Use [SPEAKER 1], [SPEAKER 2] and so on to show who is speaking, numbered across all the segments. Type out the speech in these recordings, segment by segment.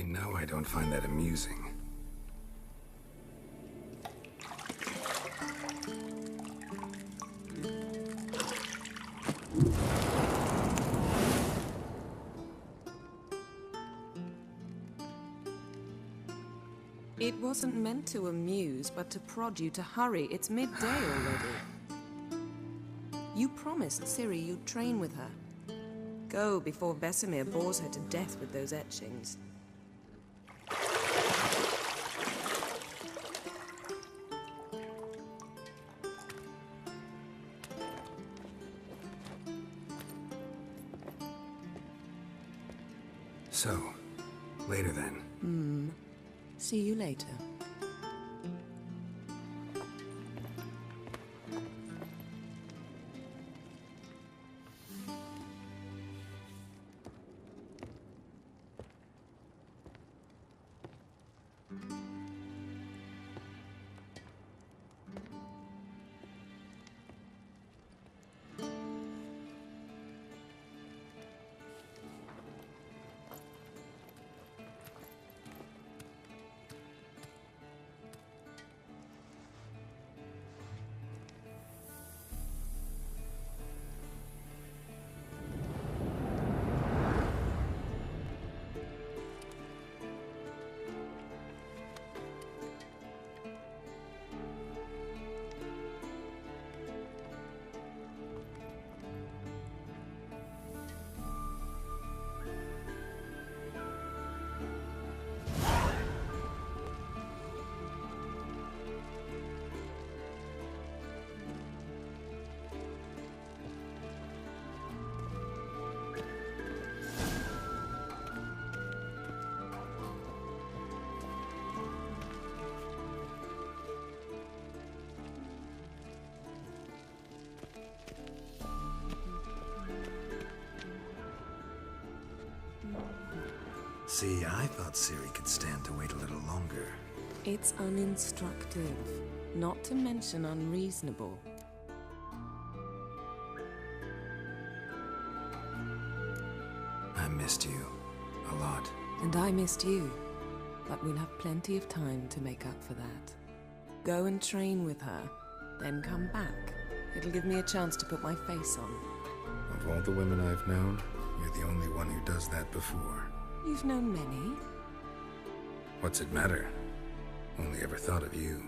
[SPEAKER 1] know I don't find that amusing.
[SPEAKER 2] It wasn't meant to amuse, but to prod you to hurry. It's midday already. You promised Ciri you'd train with her. Go before Vesemir bores her to death with those etchings.
[SPEAKER 1] So, later then.
[SPEAKER 2] See you later.
[SPEAKER 1] See, I thought Ciri could stand to wait a little longer.
[SPEAKER 2] It's uninstructive, not to mention unreasonable.
[SPEAKER 1] I missed you. A lot.
[SPEAKER 2] And I missed you. But we'll have plenty of time to make up for that. Go and train with her, then come back. It'll give me a chance to put my face on.
[SPEAKER 1] Of all the women I've known, you're the only one who does that before.
[SPEAKER 2] You've known many.
[SPEAKER 1] What's it matter? Only ever thought of you.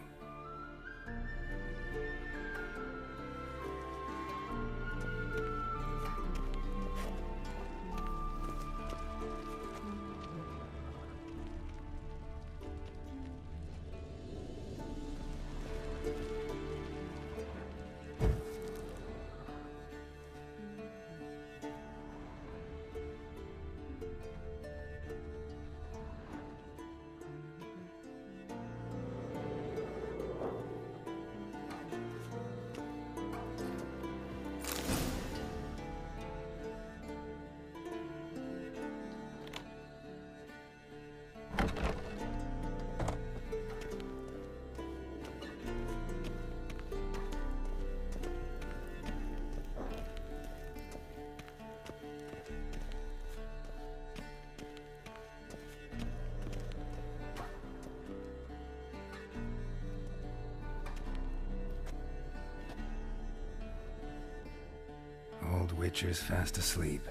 [SPEAKER 1] Old Witcher's fast asleep.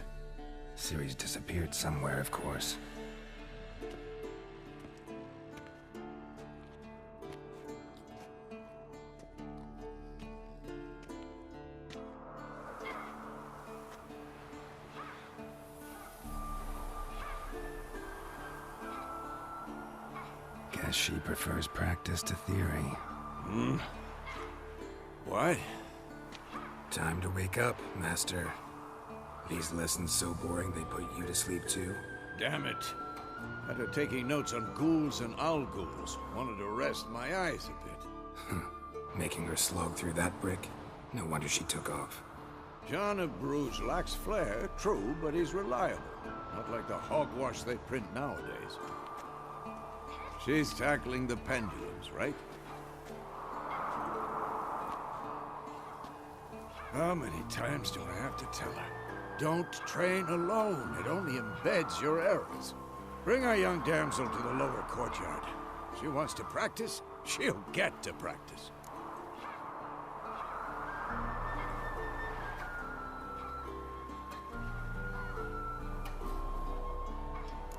[SPEAKER 1] Ciri's disappeared somewhere, of course. Guess she prefers practice to theory.
[SPEAKER 3] What?
[SPEAKER 1] Time to wake up, Master. These lessons so boring they put you to sleep too?
[SPEAKER 3] Damn it. After taking notes on ghouls and owl-ghouls, wanted to rest my eyes a bit.
[SPEAKER 1] Making her slog through that brick? No wonder she took off.
[SPEAKER 3] John of Bruges lacks flair, true, but he's reliable. Not like the hogwash they print nowadays. She's tackling the pendulums, right? How many times do I have to tell her? Don't train alone. It only embeds your errors. Bring our young damsel to the lower courtyard. She wants to practice, she'll get to practice.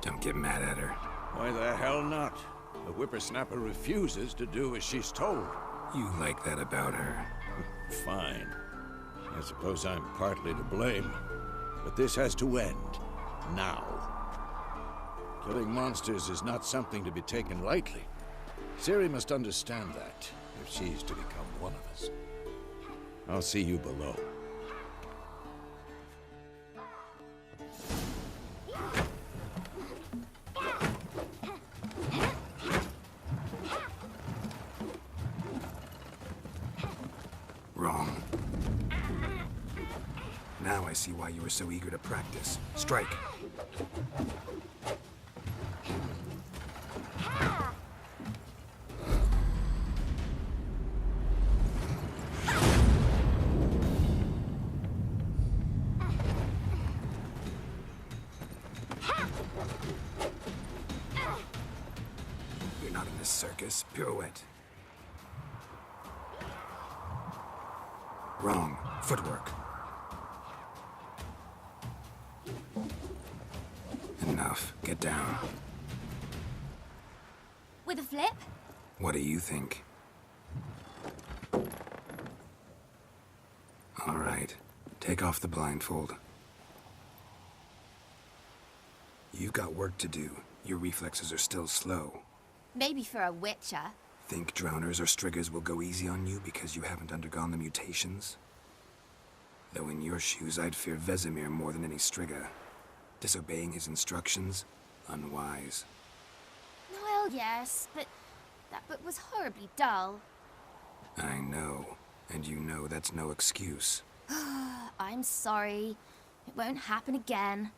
[SPEAKER 1] Don't get mad at her.
[SPEAKER 3] Why the hell not? The whippersnapper refuses to do as she's told.
[SPEAKER 1] You like that about her.
[SPEAKER 3] Fine. I suppose I'm partly to blame. But this has to end. Now. Killing monsters is not something to be taken lightly. Ciri must understand that, if she's to become one of us. I'll see you below.
[SPEAKER 1] Wrong. Now I see why you were so eager to practice. Strike. You're not in this circus. Pirouette. Wrong. Footwork. Enough. Get down.
[SPEAKER 4] With a flip?
[SPEAKER 1] What do you think? All right. Take off the blindfold. You've got work to do. Your reflexes are still slow.
[SPEAKER 4] Maybe for a witcher.
[SPEAKER 1] Think drowners or striggers will go easy on you because you haven't undergone the mutations? Though in your shoes, I'd fear Vesemir more than any strigger. Disobeying his instructions? Unwise.
[SPEAKER 4] Well, yes, but that book was horribly dull.
[SPEAKER 1] I know. And you know that's no excuse.
[SPEAKER 4] I'm sorry. It won't happen again.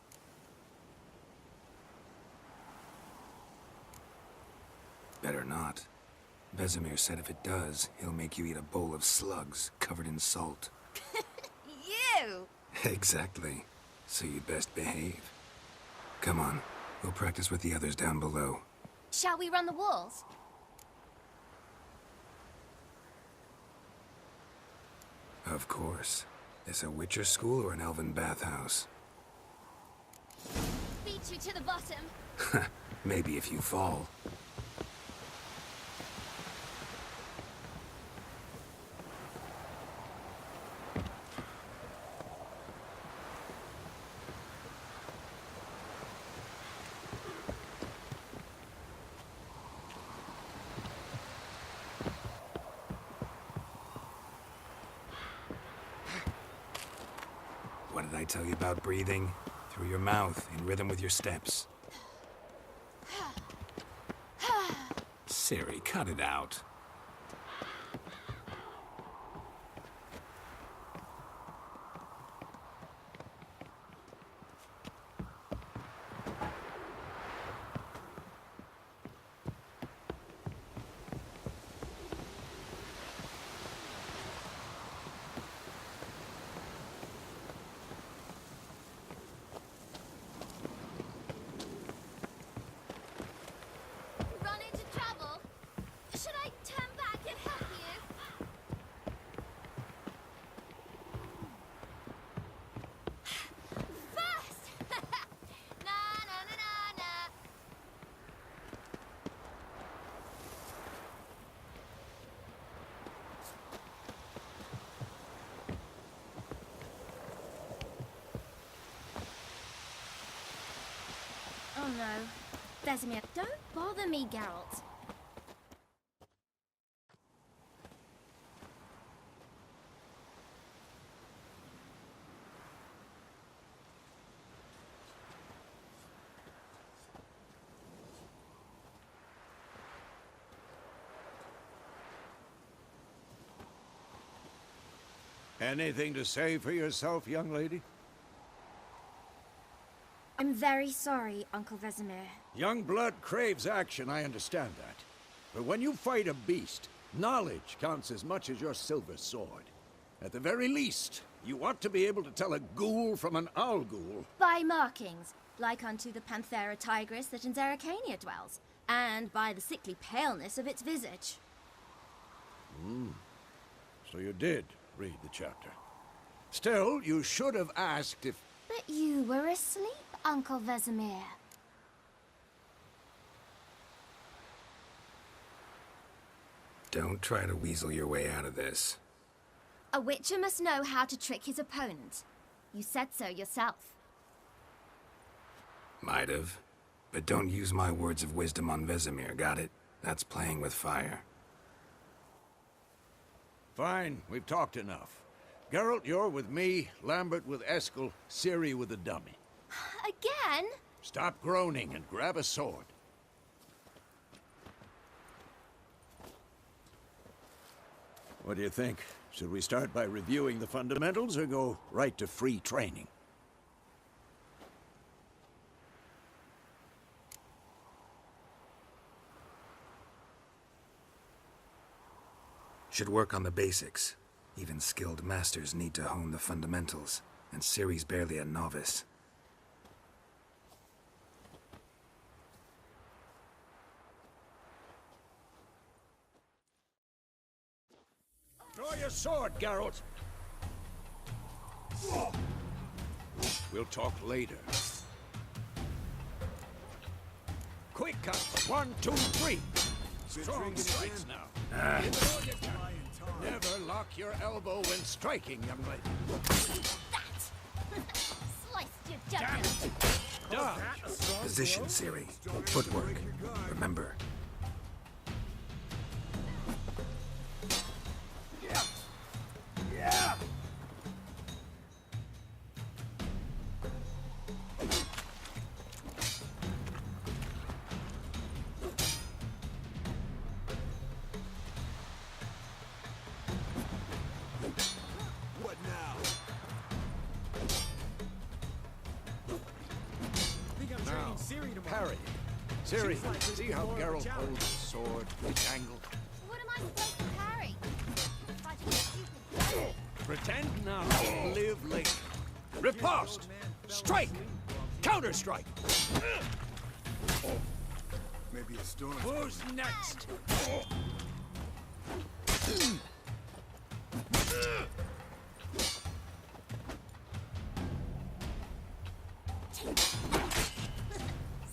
[SPEAKER 1] Better not. Vesemir said if it does, he'll make you eat a bowl of slugs covered in salt.
[SPEAKER 4] You!
[SPEAKER 1] Exactly. So you'd best behave. Come on. We'll practice with the others down below.
[SPEAKER 4] Shall we run the walls?
[SPEAKER 1] Of course. This a Witcher school or an elven bathhouse?
[SPEAKER 4] Beat you to the bottom.
[SPEAKER 1] Maybe if you fall. What did I tell you about breathing? Through your mouth, in rhythm with your steps. Ciri, cut it out.
[SPEAKER 4] Run into trouble? Should I turn back and help you? First! Na na na na na. Oh no. Vesemir, don't bother me, Geralt.
[SPEAKER 3] Anything to say for yourself, young lady?
[SPEAKER 4] I'm very sorry, Uncle Vesemir.
[SPEAKER 3] Young blood craves action, I understand that. But when you fight a beast, knowledge counts as much as your silver sword. At the very least, you ought to be able to tell a ghoul from an owl ghoul.
[SPEAKER 4] By markings, like unto the Panthera tigris that in Zerrikania dwells, and by the sickly paleness of its visage.
[SPEAKER 3] So you did read the chapter. Still, you should have asked if...
[SPEAKER 4] But you were asleep, Uncle Vesemir.
[SPEAKER 1] Don't try to weasel your way out of this.
[SPEAKER 4] A witcher must know how to trick his opponent. You said so yourself.
[SPEAKER 1] Might have. But don't use my words of wisdom on Vesemir, got it? That's playing with fire.
[SPEAKER 3] Fine, we've talked enough. Geralt, you're with me, Lambert with Eskel, Ciri with the dummy.
[SPEAKER 4] Again?
[SPEAKER 3] Stop groaning and grab a sword. What do you think? Should we start by reviewing the fundamentals or go right to free training?
[SPEAKER 1] Should work on the basics. Even skilled masters need to hone the fundamentals, and Ciri's barely a novice.
[SPEAKER 3] Draw your sword, Geralt! We'll talk later. Quick cut! 1, 2, 3! Strong strikes now. Give it all you got. Never lock your elbow when striking, young lady.
[SPEAKER 4] That! Sliced your jugular.
[SPEAKER 3] Dodge!
[SPEAKER 1] Position, Ciri. Footwork. Remember.
[SPEAKER 3] Parry. Ciri, see how Geralt holds his sword, its angle?
[SPEAKER 4] What am I supposed to parry? Fighting a stupid...
[SPEAKER 3] Pretend now, live later. Riposte! Strike! Counter-strike!
[SPEAKER 5] Maybe a storm.
[SPEAKER 3] Who's next?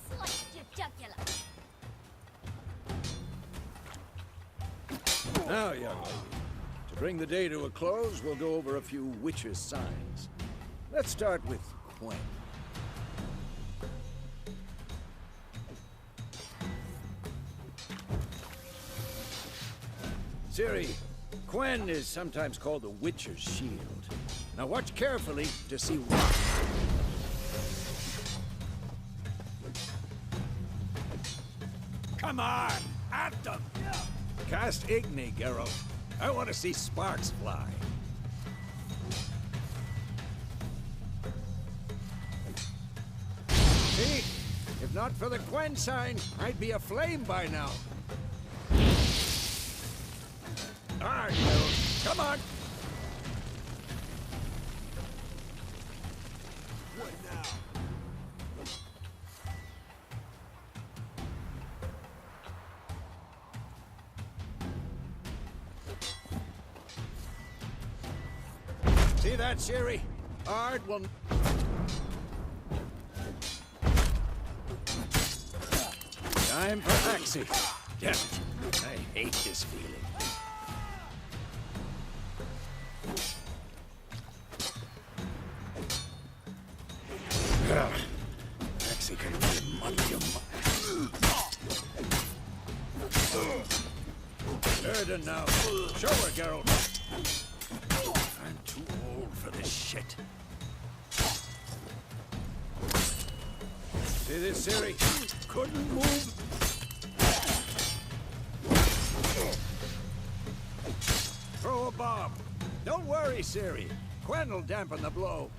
[SPEAKER 4] Sliced your jugular.
[SPEAKER 3] Now, young lady, to bring the day to a close, we'll go over a few witches' signs. Let's start with Quen. Ciri, Quen is sometimes called the Witcher's Shield. Now watch carefully to see what... Come on! At them! Cast Igni, Geralt. I want to see sparks fly. See? If not for the Quen sign, I'd be aflame by now. All right, Geralt. Come on!
[SPEAKER 5] What now?
[SPEAKER 3] See that, Ciri? Ard will... Time for Axii. Damn it. I hate this feeling. Axii can be muddy. Erden now. Show her, Geralt. I'm too old for this shit. See this, Ciri? Couldn't move. Throw a bomb. Don't worry, Ciri. Quen will dampen the blow.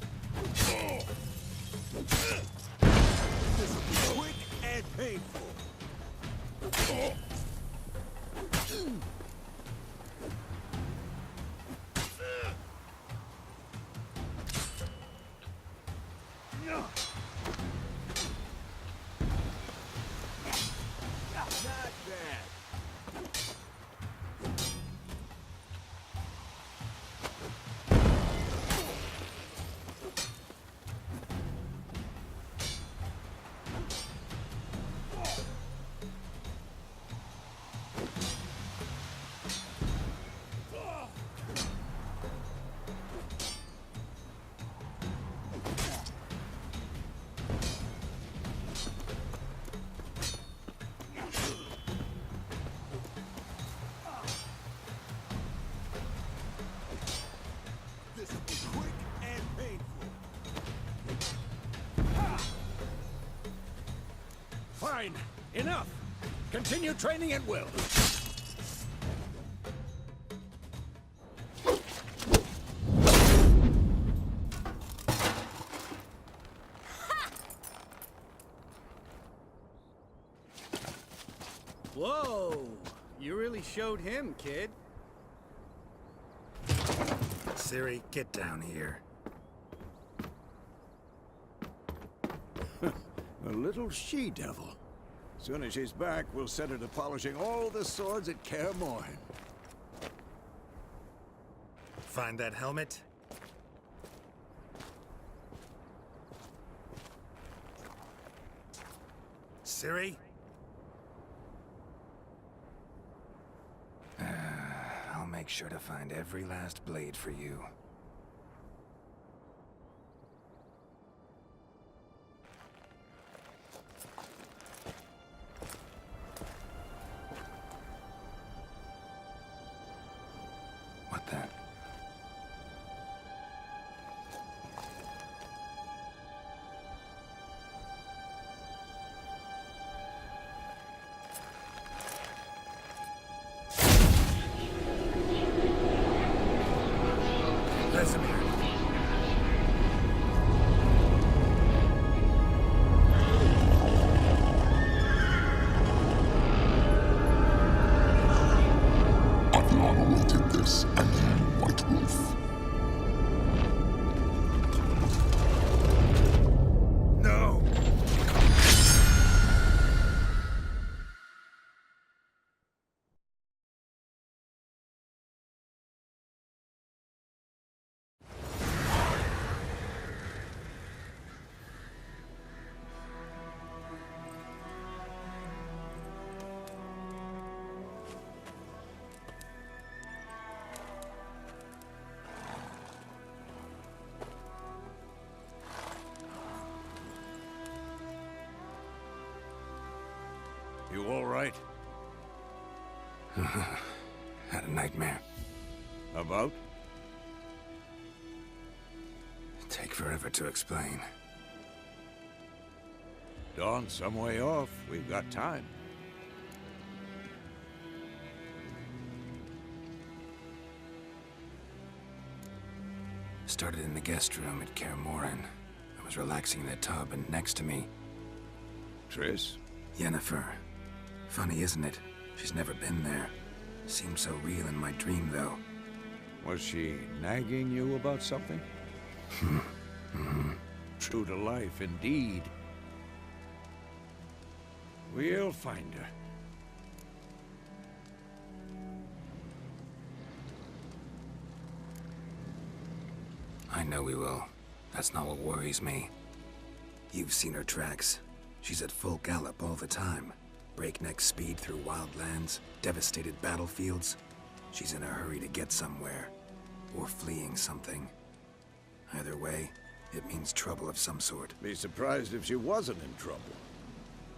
[SPEAKER 5] This will be quick and painful.
[SPEAKER 3] Fine. Enough. Continue training at will.
[SPEAKER 6] Whoa! You really showed him, kid.
[SPEAKER 1] Ciri, get down here.
[SPEAKER 3] A little she-devil. Soon as she's back, we'll set her to polishing all the swords at Kaer Morhen.
[SPEAKER 1] Find that helmet? Ciri? I'll make sure to find every last blade for you. What the? Vesemir.
[SPEAKER 7] Aviana awaited this, and you, White Wolf.
[SPEAKER 1] No!
[SPEAKER 3] You all right?
[SPEAKER 1] Had a nightmare.
[SPEAKER 3] About?
[SPEAKER 1] Take forever to explain.
[SPEAKER 3] Dawn's some way off. We've got time.
[SPEAKER 1] Started in the guest room at Kaer Morhen. I was relaxing in a tub, and next to me,
[SPEAKER 3] Triss?
[SPEAKER 1] Yennefer. Funny, isn't it? She's never been there. Seemed so real in my dream, though.
[SPEAKER 3] Was she nagging you about something? True to life, indeed. We'll find her.
[SPEAKER 1] I know we will. That's not what worries me. You've seen her tracks. She's at full gallop all the time. Breakneck speed through wild lands, devastated battlefields. She's in a hurry to get somewhere. Or fleeing something. Either way, it means trouble of some sort.
[SPEAKER 3] Be surprised if she wasn't in trouble.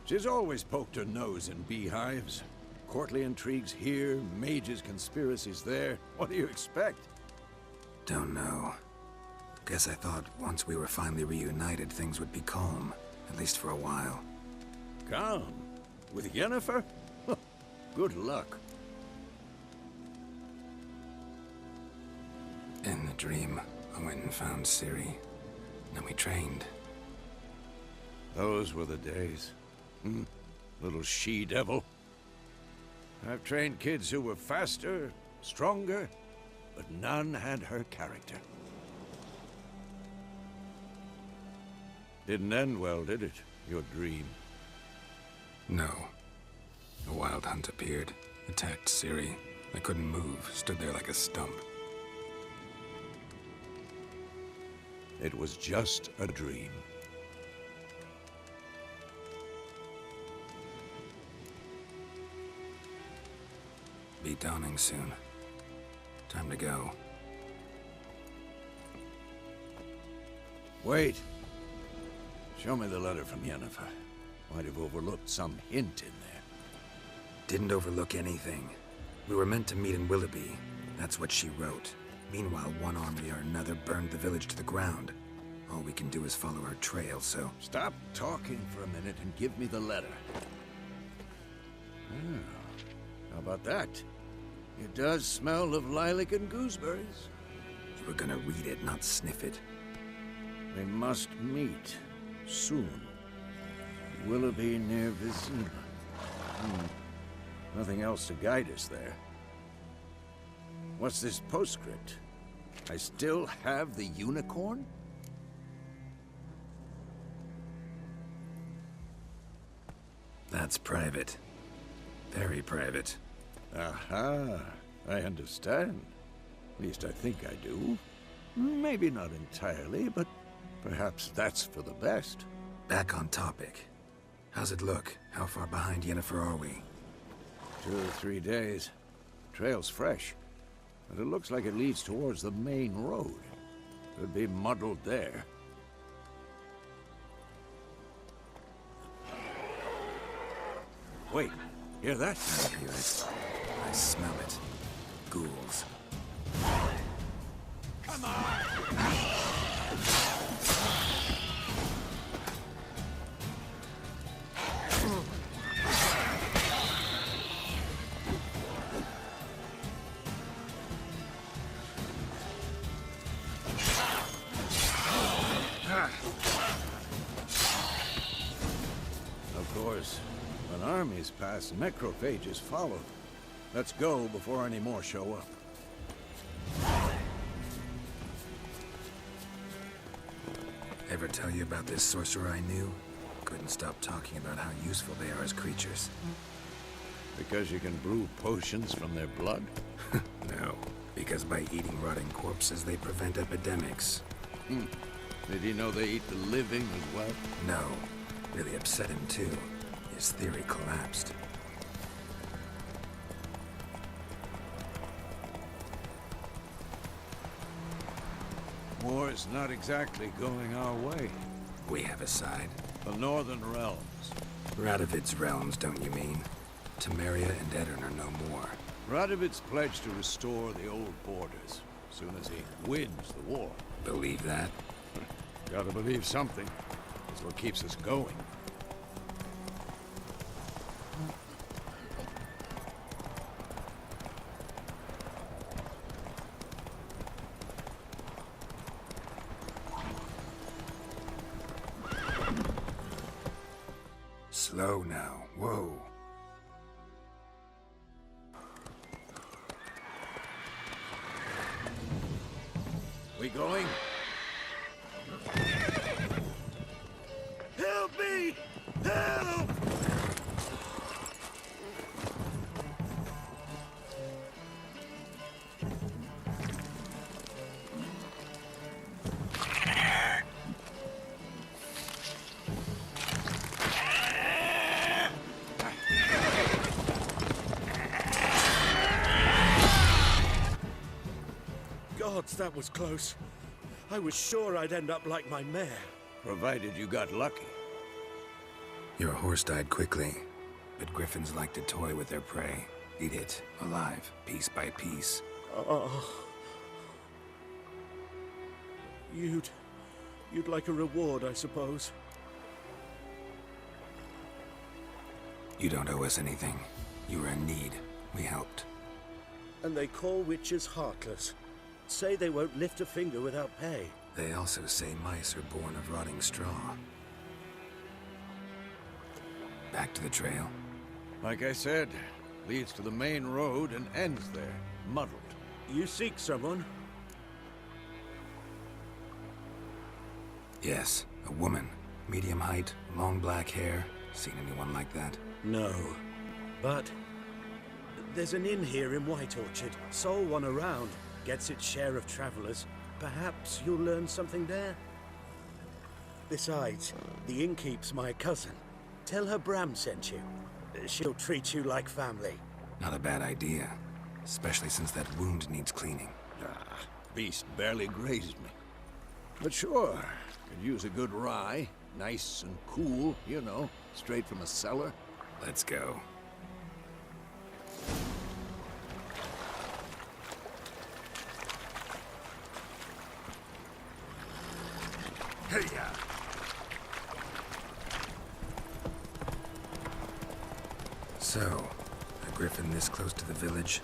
[SPEAKER 3] She's always poked her nose in beehives. Courtly intrigues here, mages' conspiracies there. What do you expect?
[SPEAKER 1] Don't know. Guess I thought once we were finally reunited, things would be calm. At least for a while.
[SPEAKER 3] Calm? With Yennefer? Good luck.
[SPEAKER 1] In the dream, I went and found Ciri. Then we trained.
[SPEAKER 3] Those were the days. Little she-devil. I've trained kids who were faster, stronger, but none had her character. Didn't end well, did it? Your dream?
[SPEAKER 1] No. A wild hunt appeared, attacked Ciri. I couldn't move, stood there like a stump.
[SPEAKER 3] It was just a dream.
[SPEAKER 1] Be dawning soon. Time to go.
[SPEAKER 3] Wait. Show me the letter from Yennefer. Might have overlooked some hint in there.
[SPEAKER 1] Didn't overlook anything. We were meant to meet in Willoughby. That's what she wrote. Meanwhile, one army or another burned the village to the ground. All we can do is follow her trail, so...
[SPEAKER 3] Stop talking for a minute and give me the letter. How about that? It does smell of lilac and gooseberries.
[SPEAKER 1] You were gonna read it, not sniff it.
[SPEAKER 3] They must meet soon. Willoughby near Vizima. Nothing else to guide us there. What's this postscript? I still have the unicorn?
[SPEAKER 1] That's private. Very private.
[SPEAKER 3] Aha, I understand. At least I think I do. Maybe not entirely, but perhaps that's for the best.
[SPEAKER 1] Back on topic. How's it look? How far behind Yennefer are we?
[SPEAKER 3] 2 or 3 days. Trail's fresh, but it looks like it leads towards the main road. Could be muddled there. Wait, hear that?
[SPEAKER 1] I hear it. I smell it. Ghouls.
[SPEAKER 3] Come on! Of course, when armies pass, necrophages follow. Let's go before any more show up.
[SPEAKER 1] Ever tell you about this sorcerer I knew? Couldn't stop talking about how useful they are as creatures.
[SPEAKER 3] Because you can brew potions from their blood?
[SPEAKER 1] No, because by eating rotting corpses, they prevent epidemics.
[SPEAKER 3] Did he know they eat the living as well?
[SPEAKER 1] No, really upset him too. His theory collapsed.
[SPEAKER 3] War's not exactly going our way.
[SPEAKER 1] We have a side.
[SPEAKER 3] The Northern Realms.
[SPEAKER 1] Radovid's realms, don't you mean? Temeria and Edirn are no more.
[SPEAKER 3] Radovid's pledged to restore the old borders, as soon as he wins the war.
[SPEAKER 1] Believe that?
[SPEAKER 3] Gotta believe something. That's what keeps us going.
[SPEAKER 1] Slow now. Whoa.
[SPEAKER 3] We going?
[SPEAKER 5] Help me! Help! Gods, that was close. I was sure I'd end up like my mare.
[SPEAKER 3] Provided you got lucky.
[SPEAKER 1] Your horse died quickly, but griffins like to toy with their prey. Eat it, alive, piece by piece.
[SPEAKER 5] Oh. You'd like a reward, I suppose.
[SPEAKER 1] You don't owe us anything. You were in need. We helped.
[SPEAKER 5] And they call witches heartless. Say they won't lift a finger without pay.
[SPEAKER 1] They also say mice are born of rotting straw. Back to the trail.
[SPEAKER 3] Like I said, leads to the main road and ends there, muddled.
[SPEAKER 5] You seek someone?
[SPEAKER 1] Yes, a woman. Medium height, long black hair. Seen anyone like that?
[SPEAKER 5] No. But there's an inn here in White Orchard. Sole one around. Gets its share of travelers. Perhaps you'll learn something there. Besides, the innkeep's my cousin. Tell her Bram sent you. She'll treat you like family.
[SPEAKER 1] Not a bad idea. Especially since that wound needs cleaning.
[SPEAKER 3] Beast barely grazed me. But sure, could use a good rye. Nice and cool, you know, straight from a cellar.
[SPEAKER 1] Let's go. So, a griffin this close to the village?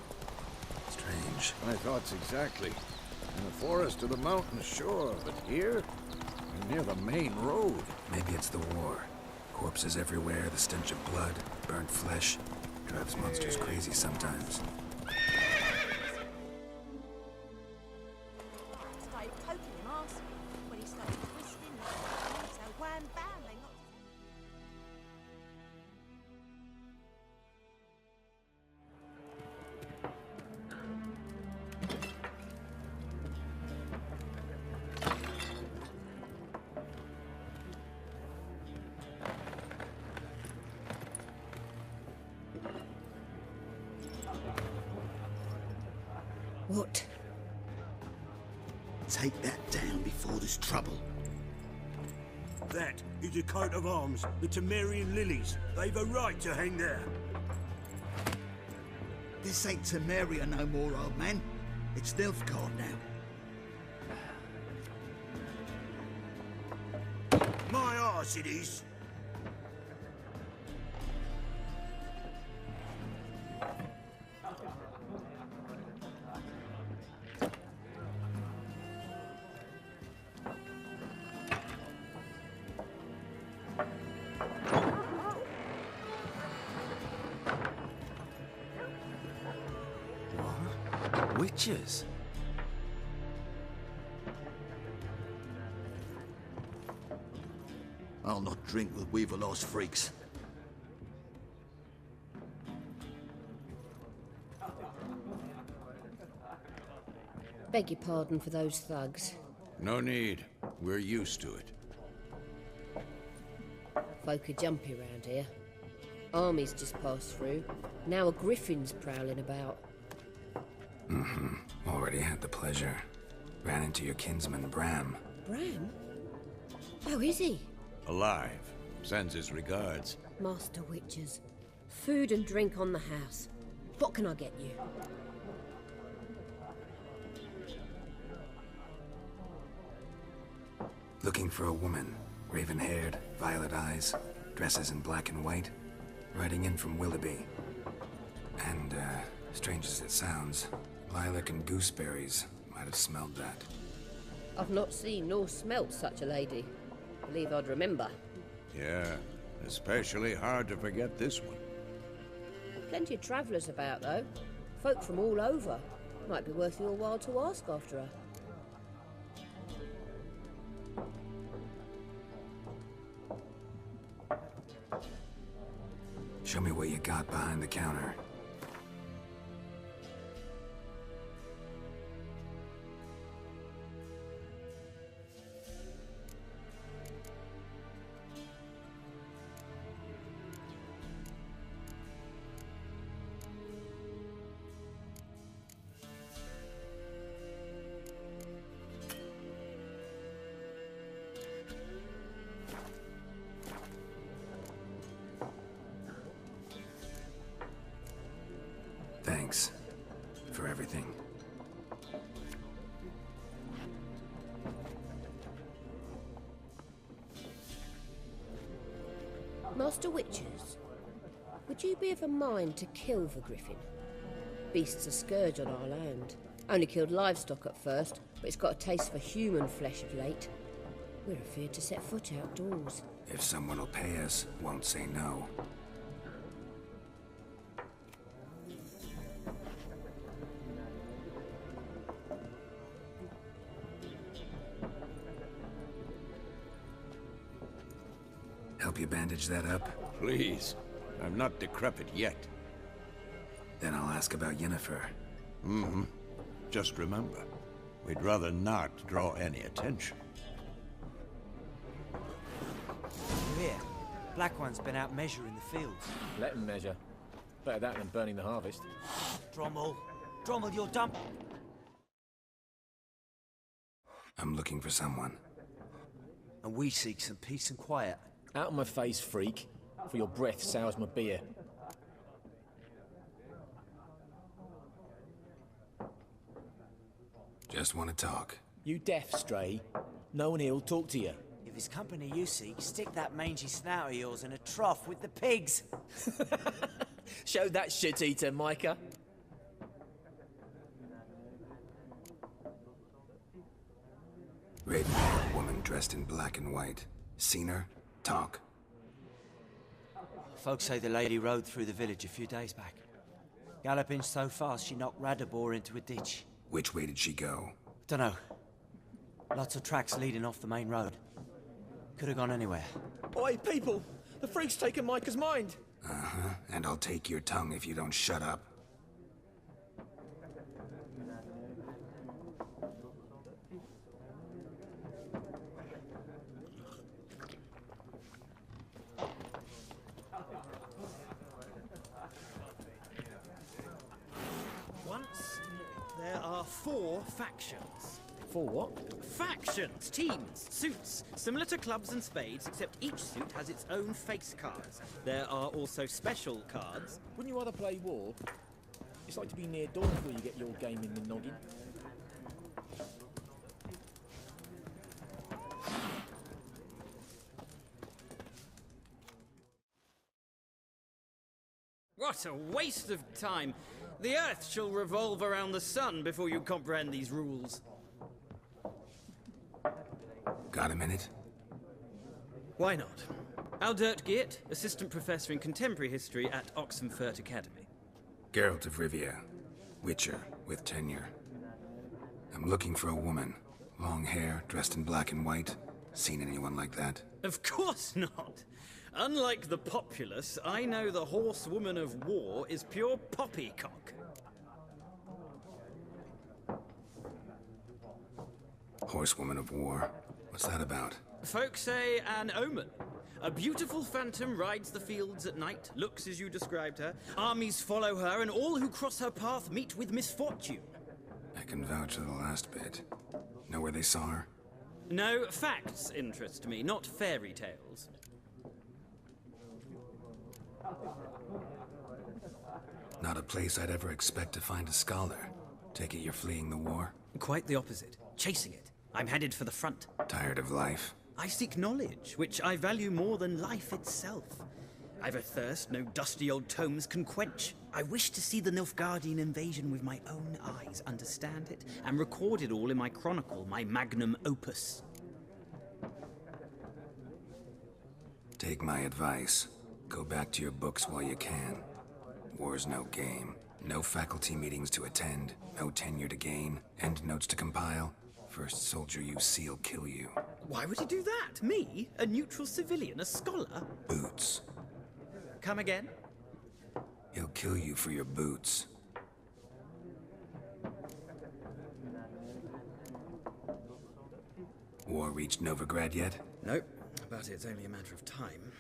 [SPEAKER 1] Strange.
[SPEAKER 3] My thoughts exactly. In the forest or the mountains, sure, but here? You're near the main road.
[SPEAKER 1] Maybe it's the war. Corpses everywhere, the stench of blood, burnt flesh. Drives monsters crazy sometimes.
[SPEAKER 8] Started poking him arse when he started twisting the so wham bam they got.
[SPEAKER 2] What?
[SPEAKER 9] Take that down before there's trouble.
[SPEAKER 5] That is a coat of arms, the Temerian lilies. They've a right to hang there.
[SPEAKER 9] This ain't Temeria no more, old man. It's Nilfgaard now.
[SPEAKER 5] My arse it is.
[SPEAKER 1] Witches?
[SPEAKER 9] I'll not drink with Weaverlost freaks.
[SPEAKER 10] Beg your pardon for those thugs.
[SPEAKER 3] No need. We're used to it.
[SPEAKER 10] Folk are jumpy around here. Armies just passed through. Now a griffin's prowling about.
[SPEAKER 1] Already had the pleasure. Ran into your kinsman, Bram.
[SPEAKER 10] Bram? How is he?
[SPEAKER 3] Alive. Sends his regards.
[SPEAKER 10] Master Witches. Food and drink on the house. What can I get you?
[SPEAKER 1] Looking for a woman. Raven-haired, violet eyes, dresses in black and white. Riding in from Willoughby. And, strange as it sounds, lilac and gooseberries. Might have smelled that.
[SPEAKER 10] I've not seen nor smelt such a lady. Believe I'd remember.
[SPEAKER 3] Yeah, especially hard to forget this one.
[SPEAKER 10] Plenty of travellers about, though. Folk from all over. Might be worth your while to ask after her.
[SPEAKER 1] Show me what you got behind the counter. Thanks for everything.
[SPEAKER 10] Master Witches, would you be of a mind to kill the griffin? Beast's a scourge on our land. Only killed livestock at first, but it's got a taste for human flesh of late. We're afeard to set foot outdoors.
[SPEAKER 1] If someone will pay us, won't say no. Help you bandage that up?
[SPEAKER 3] Please. I'm not decrepit yet.
[SPEAKER 1] Then I'll ask about Yennefer.
[SPEAKER 3] Just remember, we'd rather not draw any attention.
[SPEAKER 11] Here, Black One's been out measuring the fields.
[SPEAKER 12] Let him measure. Better that than burning the harvest.
[SPEAKER 11] Drommel, you're dumb.
[SPEAKER 1] I'm looking for someone.
[SPEAKER 11] And we seek some peace and quiet.
[SPEAKER 12] Out of my face, freak. For your breath sours my beer.
[SPEAKER 1] Just want to talk.
[SPEAKER 12] You deaf, Stray? No one here'll talk to you.
[SPEAKER 11] If it's company you seek, stick that mangy snout of yours in a trough with the pigs.
[SPEAKER 12] Show that shit-eater, Micah.
[SPEAKER 1] Red-haired woman dressed in black and white. Seen her? Talk.
[SPEAKER 11] Folks say the lady rode through the village a few days back. Galloping so fast she knocked Radabor into a ditch.
[SPEAKER 1] Which way did she go?
[SPEAKER 11] Dunno. Lots of tracks leading off the main road. Could have gone anywhere.
[SPEAKER 12] Oi, people! The freak's taken Micah's mind!
[SPEAKER 1] Uh-huh, and I'll take your tongue if you don't shut up.
[SPEAKER 6] Once, there are 4 factions.
[SPEAKER 12] For what?
[SPEAKER 6] Factions, teams, suits, similar to clubs and spades, except each suit has its own face cards. There are also special cards.
[SPEAKER 12] Wouldn't you rather play war? It's like to be near dawn before you get your game in the noggin.
[SPEAKER 6] What a waste of time! The Earth shall revolve around the sun before you comprehend these rules.
[SPEAKER 1] Got a minute?
[SPEAKER 6] Why not? Aldert Geert, Assistant Professor in Contemporary History at Oxenfurt Academy.
[SPEAKER 1] Geralt of Rivia. Witcher, with tenure. I'm looking for a woman. Long hair, dressed in black and white. Seen anyone like that?
[SPEAKER 6] Of course not! Unlike the populace, I know the horsewoman of war is pure poppycock.
[SPEAKER 1] Horsewoman of war? What's that about?
[SPEAKER 6] Folks say an omen. A beautiful phantom rides the fields at night, looks as you described her. Armies follow her, and all who cross her path meet with misfortune.
[SPEAKER 1] I can vouch for the last bit. Know where they saw her?
[SPEAKER 6] No, facts interest me, not fairy tales.
[SPEAKER 1] Not a place I'd ever expect to find a scholar. Take it you're fleeing the war?
[SPEAKER 6] Quite the opposite. Chasing it. I'm headed for the front.
[SPEAKER 1] Tired of life?
[SPEAKER 6] I seek knowledge, which I value more than life itself. I've a thirst no dusty old tomes can quench. I wish to see the Nilfgaardian invasion with my own eyes, understand it, and record it all in my chronicle, my magnum opus.
[SPEAKER 1] Take my advice. Go back to your books while you can. War's no game. No faculty meetings to attend, no tenure to gain, endnotes to compile. First soldier you see'll kill you.
[SPEAKER 6] Why would he do that? Me? A neutral civilian? A scholar?
[SPEAKER 1] Boots.
[SPEAKER 6] Come again?
[SPEAKER 1] He'll kill you for your boots. War reached Novigrad yet?
[SPEAKER 6] Nope, but it's only a matter of time.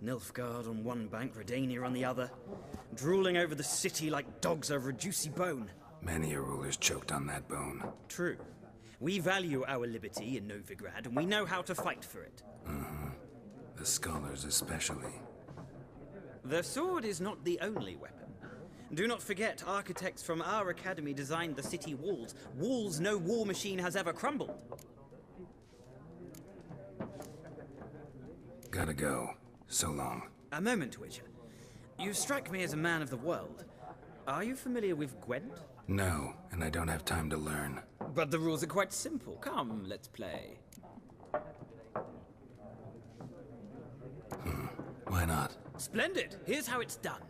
[SPEAKER 6] Nilfgaard on one bank, Redania on the other. Drooling over the city like dogs over a juicy bone.
[SPEAKER 1] Many a ruler's choked on that bone.
[SPEAKER 6] True. We value our liberty in Novigrad, and we know how to fight for it.
[SPEAKER 1] Mm-hmm. The scholars especially.
[SPEAKER 6] The sword is not the only weapon. Do not forget, architects from our academy designed the city walls. Walls no war machine has ever crumbled.
[SPEAKER 1] Gotta go. So long.
[SPEAKER 6] A moment, Witcher. You strike me as a man of the world. Are you familiar with Gwent?
[SPEAKER 1] No, and I don't have time to learn.
[SPEAKER 6] But the rules are quite simple. Come, let's play.
[SPEAKER 1] Why not?
[SPEAKER 6] Splendid! Here's how it's done.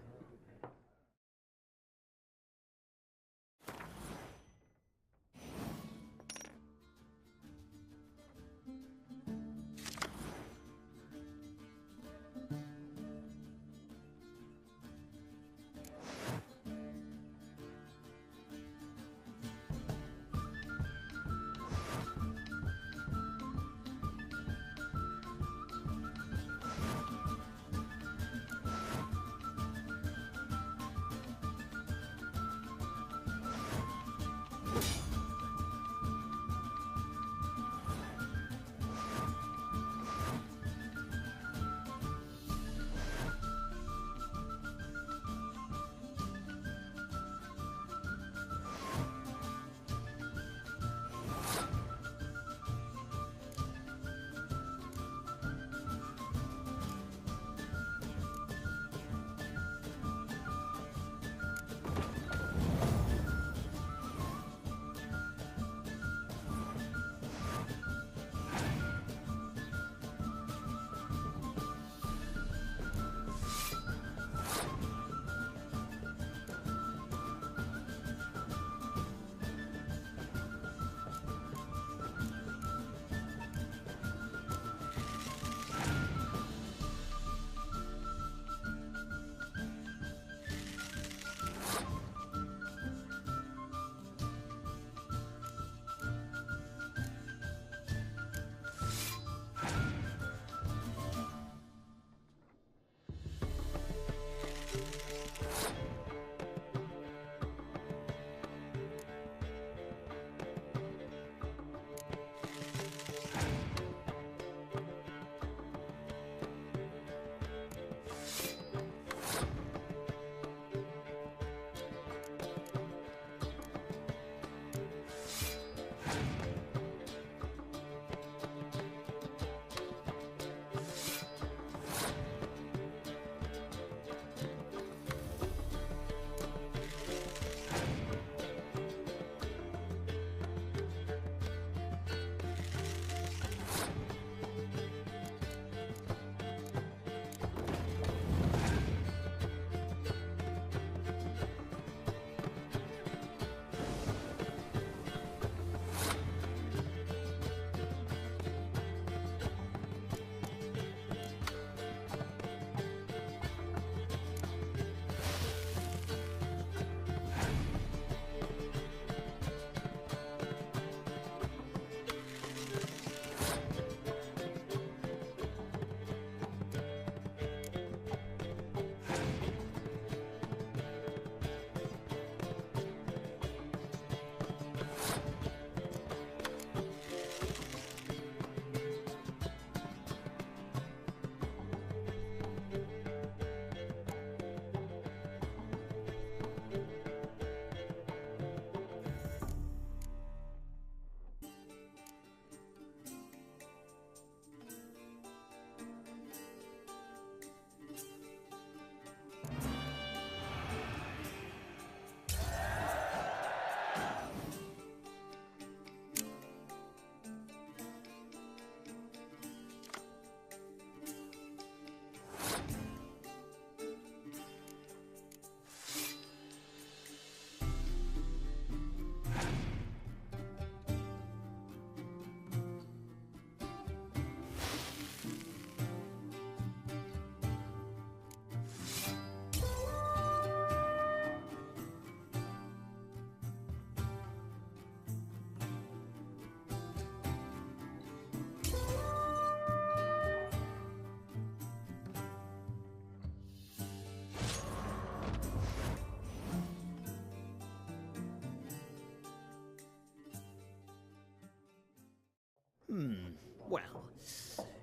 [SPEAKER 6] Well,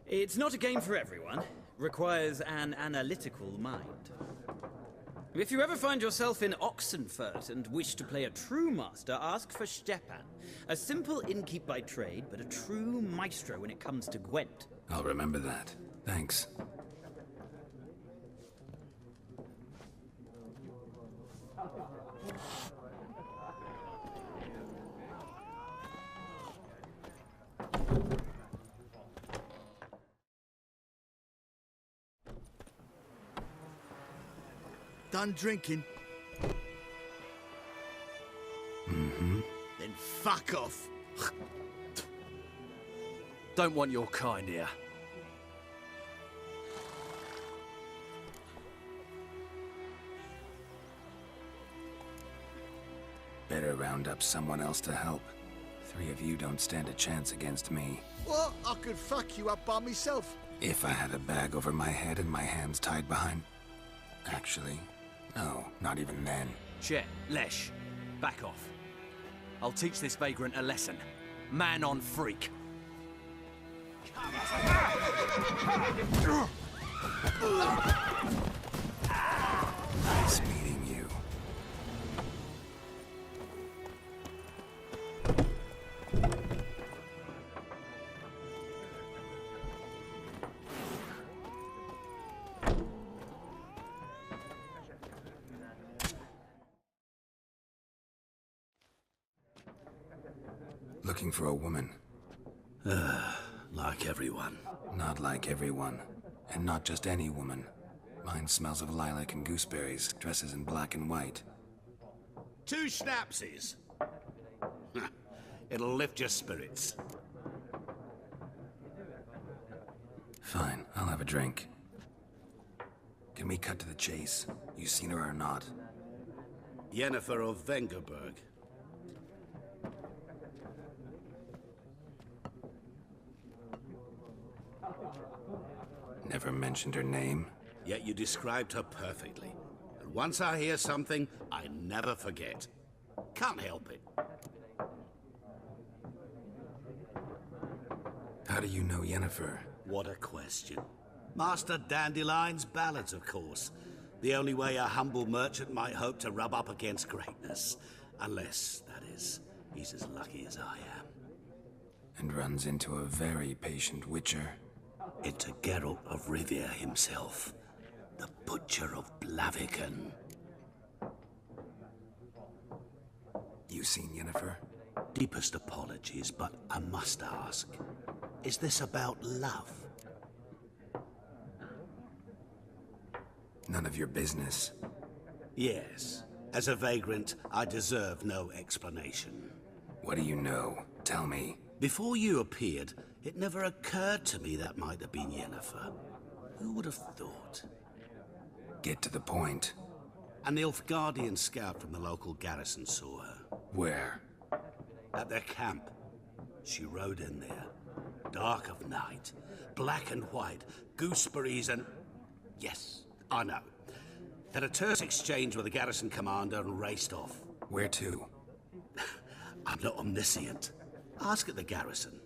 [SPEAKER 6] it's not a game for everyone. Requires an analytical mind. If you ever find yourself in Oxenfurt and wish to play a true master, ask for Stepan. A simple innkeep by trade, but a true maestro when it comes to Gwent.
[SPEAKER 1] I'll remember that. Thanks.
[SPEAKER 9] Done drinking?
[SPEAKER 1] Mm-hmm.
[SPEAKER 9] Then fuck off.
[SPEAKER 13] Don't want your kind here.
[SPEAKER 1] Better round up someone else to help. 3 of you don't stand a chance against me.
[SPEAKER 9] What? I could fuck you up by myself.
[SPEAKER 1] If I had a bag over my head and my hands tied behind... Actually, no, not even then.
[SPEAKER 13] Chet, Lesh, back off. I'll teach this vagrant a lesson. Man on freak.
[SPEAKER 1] Nice meeting you. Looking for a woman.
[SPEAKER 5] Like everyone.
[SPEAKER 1] Not like everyone. And not just any woman. Mine smells of lilac and gooseberries, dresses in black and white.
[SPEAKER 14] 2 schnapsies. It'll lift your spirits.
[SPEAKER 1] Fine, I'll have a drink. Can we cut to the chase? You seen her or not?
[SPEAKER 14] Yennefer of Vengerberg.
[SPEAKER 1] Never mentioned her name.
[SPEAKER 14] Yet you described her perfectly. And once I hear something, I never forget. Can't help it.
[SPEAKER 1] How do you know Yennefer?
[SPEAKER 14] What a question. Master Dandelion's ballads, of course. The only way a humble merchant might hope to rub up against greatness. Unless, that is, he's as lucky as I am.
[SPEAKER 1] And runs into a very patient witcher.
[SPEAKER 14] Into Geralt of Rivia himself. The Butcher of Blaviken.
[SPEAKER 1] You seen Yennefer?
[SPEAKER 14] Deepest apologies, but I must ask. Is this about love?
[SPEAKER 1] None of your business.
[SPEAKER 14] Yes. As a vagrant, I deserve no explanation.
[SPEAKER 1] What do you know? Tell me.
[SPEAKER 14] Before you appeared, it never occurred to me that might have been Yennefer. Who would have thought?
[SPEAKER 1] Get to the point.
[SPEAKER 14] An Nilfgaardian scout from the local garrison saw her.
[SPEAKER 1] Where?
[SPEAKER 14] At their camp. She rode in there. Dark of night. Black and white. Gooseberries and... Yes, I know. Had a terse exchange with the garrison commander and raced off.
[SPEAKER 1] Where to?
[SPEAKER 14] I'm not omniscient. Ask at the garrison.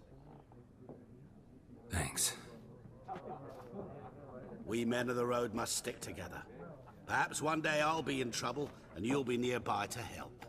[SPEAKER 1] Thanks.
[SPEAKER 14] We men of the road must stick together. Perhaps one day I'll be in trouble and you'll be nearby to help.